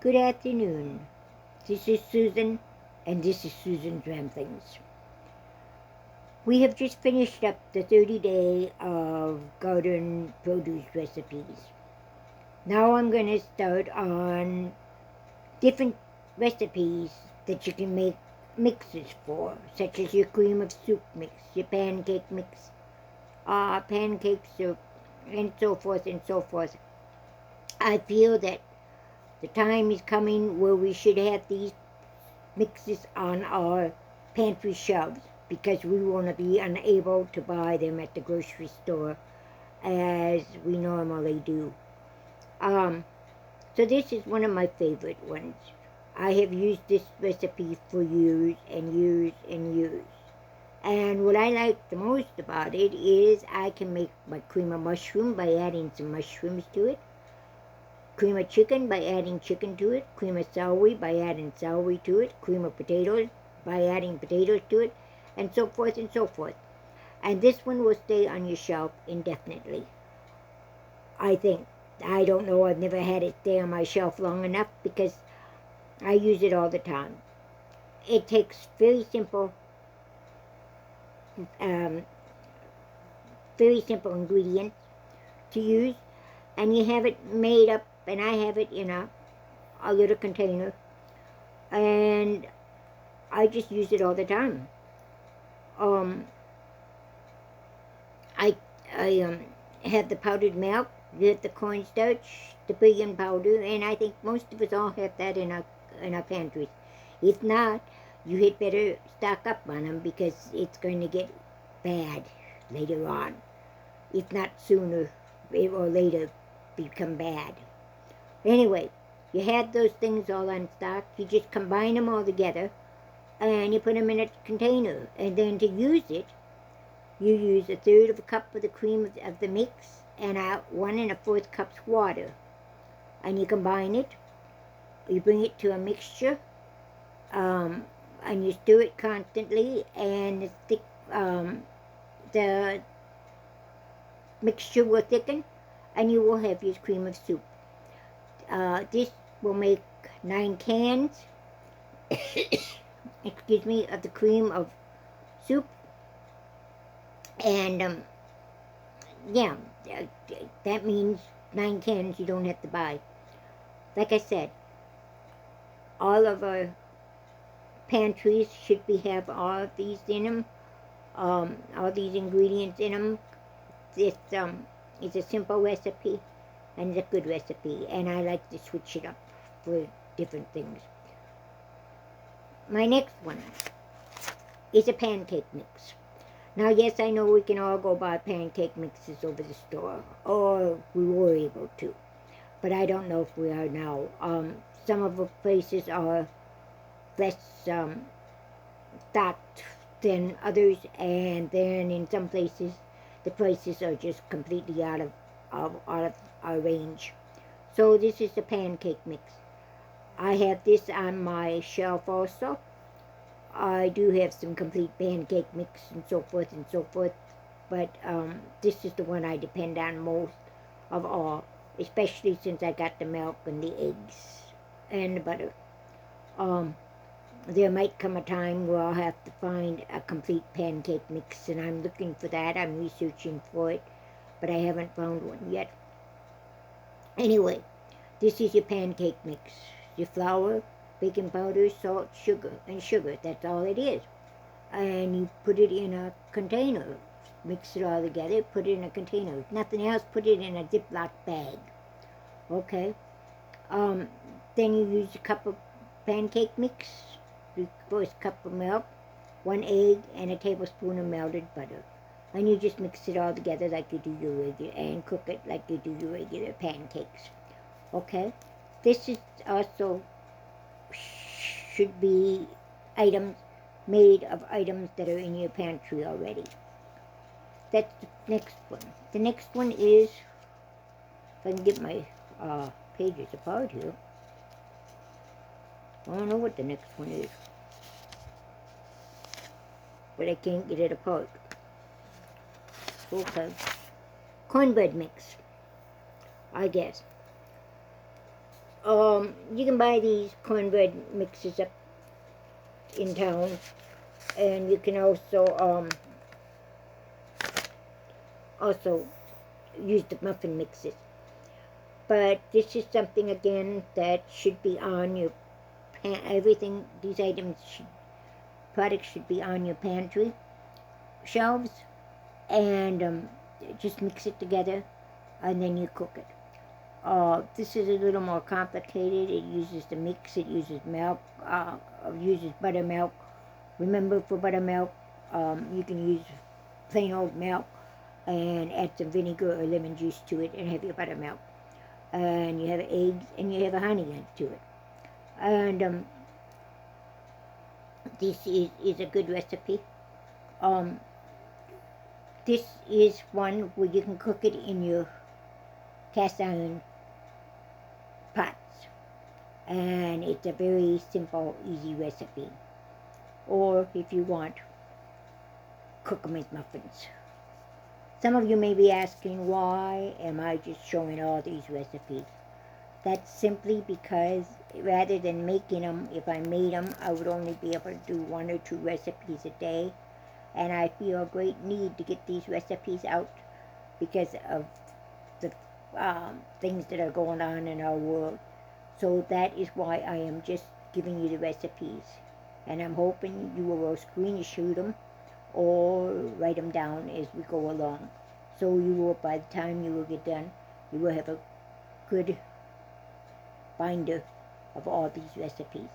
Good afternoon. This is Susan, and this is Susan's Ramblings. We have just finished up the 30-day of garden produce recipes. Now I'm going to start on different recipes that you can make mixes for, such as your cream of soup mix, your pancake mix, pancake soup, and so forth and so forth. I feel that the time is coming where we should have these mixes on our pantry shelves because we want to be unable to buy them at the grocery store as we normally do. So this is one of my favorite ones. I have used this recipe for years and years and years. And what I like the most about it is I can make my cream of mushroom by adding some mushrooms to it, cream of chicken by adding chicken to it, cream of celery by adding celery to it, cream of potatoes by adding potatoes to it, and so forth and so forth. And this one will stay on your shelf indefinitely, I think. I don't know, I've never had it stay on my shelf long enough because I use it all the time. It takes very simple ingredients to use, and you have it made up, and I have it in a little container, and I just use it all the time. I have the powdered milk, the cornstarch, the baking powder, and I think most of us all have that in our pantries. If not, you had better stock up on them because it's going to get bad later on. If not sooner or later, become bad. Anyway, you have those things all on stock. You just combine them all together and you put them in a container. And then to use it, you use 1/3 of a cup of the cream of the mix and 1 1/4 cups water. And you combine it. You bring it to a mixture. And you stir it constantly, and the mixture will thicken, and you will have your cream of soup. This will make 9 cans, excuse me, of the cream of soup, and yeah, that means 9 cans you don't have to buy. Like I said, all of our pantries should have all of these in them, all these ingredients in them. This is a simple recipe, and it's a good recipe, and I like to switch it up for different things. My next one is a pancake mix. Now, yes, I know we can all go buy pancake mixes over the store, or we were able to, but I don't know if we are now. Some of the places are less stocked than others, and then in some places the prices are just completely out of our range. So this is the pancake mix. I have this on my shelf also. I do have some complete pancake mix and so forth, but this is the one I depend on most of all, especially since I got the milk and the eggs and the butter. There might come a time where I'll have to find a complete pancake mix, and I'm looking for that. I'm researching for it, but I haven't found one yet. Anyway, this is your pancake mix. Your flour, baking powder, salt, sugar, and sugar. That's all it is. And you put it in a container. Mix it all together, put it in a container. If nothing else, put it in a Ziploc bag. Okay? Then you use a cup of pancake mix, 3/4 cup of milk, 1 egg, and a tablespoon of melted butter. And you just mix it all together like you do your regular, and cook it like you do your regular pancakes. Okay? This is also should be items made of items that are in your pantry already. That's the next one. The next one is, if I can get my pages apart here. I don't know what the next one is, but I can't get it apart. Okay. Cornbread mix, I guess. You can buy these cornbread mixes up in town, and you can also use the muffin mixes. But this is something again that should be on your everything. These products should be on your pantry shelves, and just mix it together, and then you cook it. This is a little more complicated. It uses the mix. It uses milk. Uses buttermilk. Remember, for buttermilk, you can use plain old milk and add some vinegar or lemon juice to it and have your buttermilk. And you have eggs and you have a honey to it. And this is a good recipe. This is one where you can cook it in your cast iron pots. And it's a very simple, easy recipe. Or if you want, cook them as muffins. Some of you may be asking, why am I just showing all these recipes? That's simply because rather than making them, if I made them, I would only be able to do 1 or 2 recipes a day. And I feel a great need to get these recipes out because of the things that are going on in our world. So that is why I am just giving you the recipes. And I'm hoping you will screenshot them or write them down as we go along. So you will, by the time you will get done, you will have a good binder of all these recipes.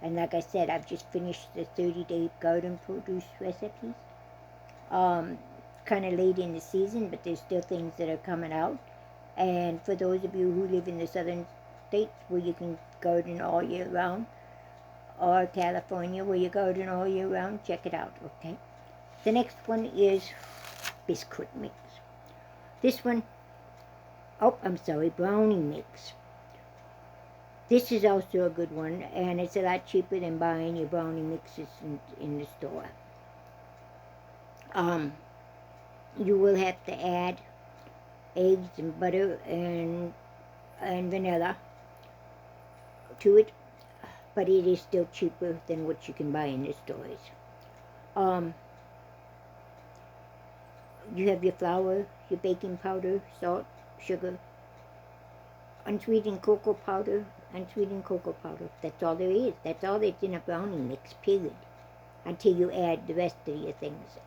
And like I said, I've just finished the 30-day garden produce recipes. Kind of late in the season, but there's still things that are coming out. And for those of you who live in the southern states where you can garden all year round, or California where you garden all year round, check it out, okay? The next one is biscuit mix. This one, brownie mix. This is also a good one, and it's a lot cheaper than buying your brownie mixes in the store. You will have to add eggs and butter and vanilla to it, but it is still cheaper than what you can buy in the stores. You have your flour, your baking powder, salt, sugar, unsweetened cocoa powder. That's all there is. That's all that's in a brownie mix, period, until you add the rest of your things.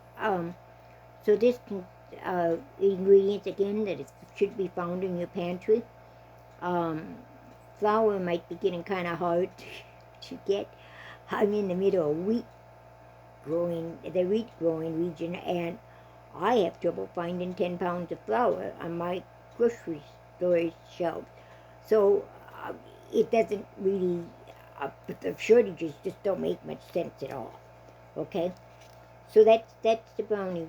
So this ingredients, again, that should be found in your pantry. Flour might be getting kind of hard to get. I'm in the middle of the wheat growing region, and I have trouble finding 10 pounds of flour on my grocery store shelves. So it doesn't really, the shortages just don't make much sense at all. Okay? So that's the brownie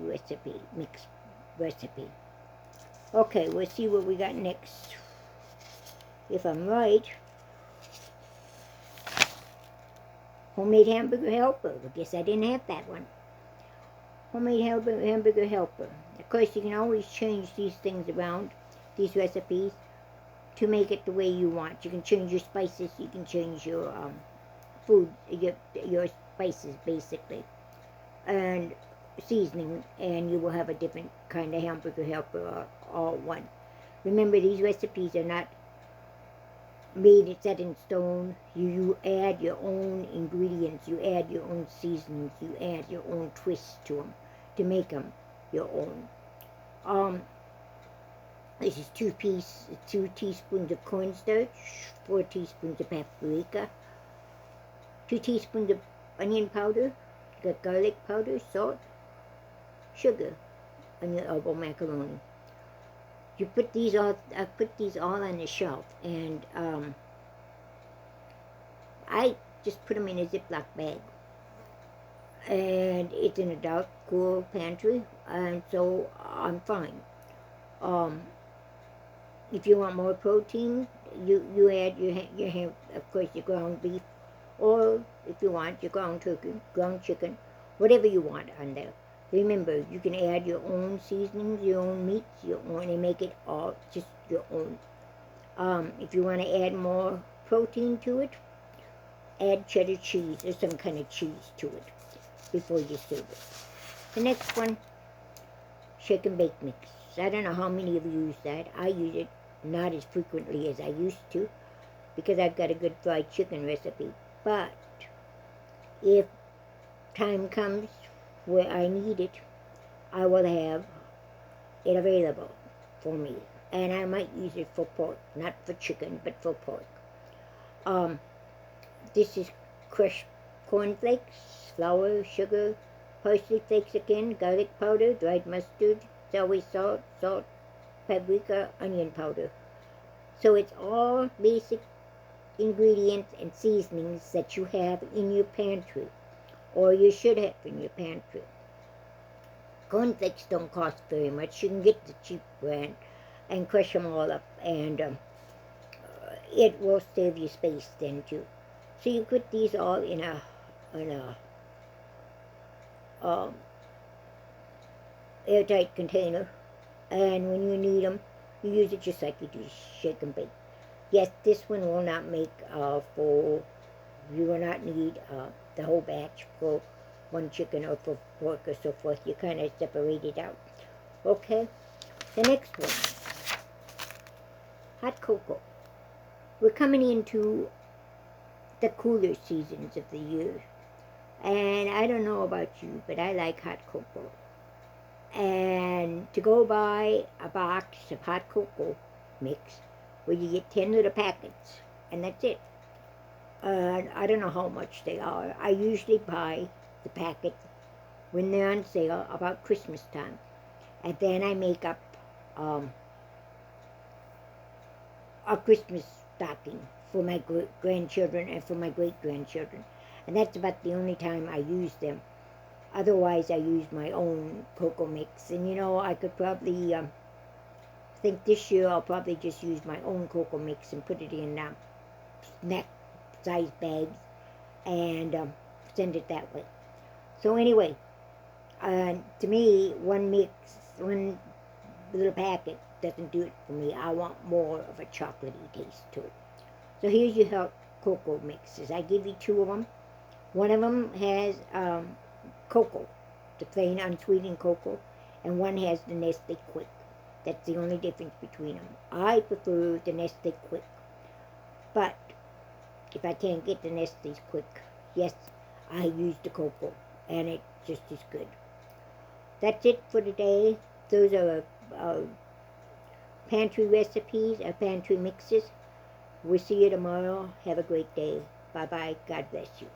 mix recipe. Okay, we'll see what we got next. If I'm right, homemade hamburger helper. I guess I didn't have that one. Homemade hamburger helper. Of course, you can always change these things around, these recipes, to make it the way you want. You can change your spices. You can change your food, your spices, basically, and seasoning, and you will have a different kind of hamburger helper all one. Remember, these recipes are not made set in stone. You add your own ingredients, you add your own seasonings, you add your own twists to them to make them your own. This is 2 teaspoons of cornstarch, 4 teaspoons of paprika, 2 teaspoons of onion powder, garlic powder, salt, sugar, and your elbow macaroni. You put these all. I put these all on the shelf, and I just put them in a Ziploc bag, and it's in a dark, cool pantry, and so I'm fine. If you want more protein, you add your of course, your ground beef, or if you want your ground turkey, ground chicken, whatever you want on there. Remember, you can add your own seasonings, your own meats, and make it all just your own. If you want to add more protein to it, add cheddar cheese or some kind of cheese to it before you serve it. The next one, shake and bake mix. I don't know how many of you use that. I use it not as frequently as I used to because I've got a good fried chicken recipe. But if time comes where I need it, I will have it available for me. And I might use it for pork, not for chicken, but for pork. This is crushed cornflakes, flour, sugar, parsley flakes again, garlic powder, dried mustard, celery salt, paprika, onion powder. So it's all basic ingredients and seasonings that you have in your pantry, or you should have in your pantry. Cornflakes don't cost very much. You can get the cheap brand and crush them all up, and it will save you space then too. So you put these all in a airtight container, and when you need them, you use it just like you do shake and bake. Yes, this one will not make for, you will not need the whole batch for one chicken or for pork or so forth. You kind of separate it out. Okay, the next one, hot cocoa. We're coming into the cooler seasons of the year, and I don't know about you, but I like hot cocoa. And to go buy a box of hot cocoa mix where you get 10 little packets, and that's it. I don't know how much they are. I usually buy the packets when they're on sale about Christmas time. And then I make up a Christmas stocking for my grandchildren and for my great-grandchildren. And that's about the only time I use them. Otherwise, I use my own cocoa mix. And, I could probably, think this year I'll probably just use my own cocoa mix and put it in snack-sized bags and send it that way. So anyway, to me, one little packet doesn't do it for me. I want more of a chocolatey taste to it. So here's your hot cocoa mixes. I give you 2 of them. One of them has cocoa, the plain unsweetened cocoa, and one has the Nestle Quick. That's the only difference between them. I prefer the Nestle Quick, but if I can't get the Nestle Quick, yes, I use the cocoa, and it's just as good. That's it for today. Those are pantry recipes, pantry mixes. We'll see you tomorrow. Have a great day. Bye-bye. God bless you.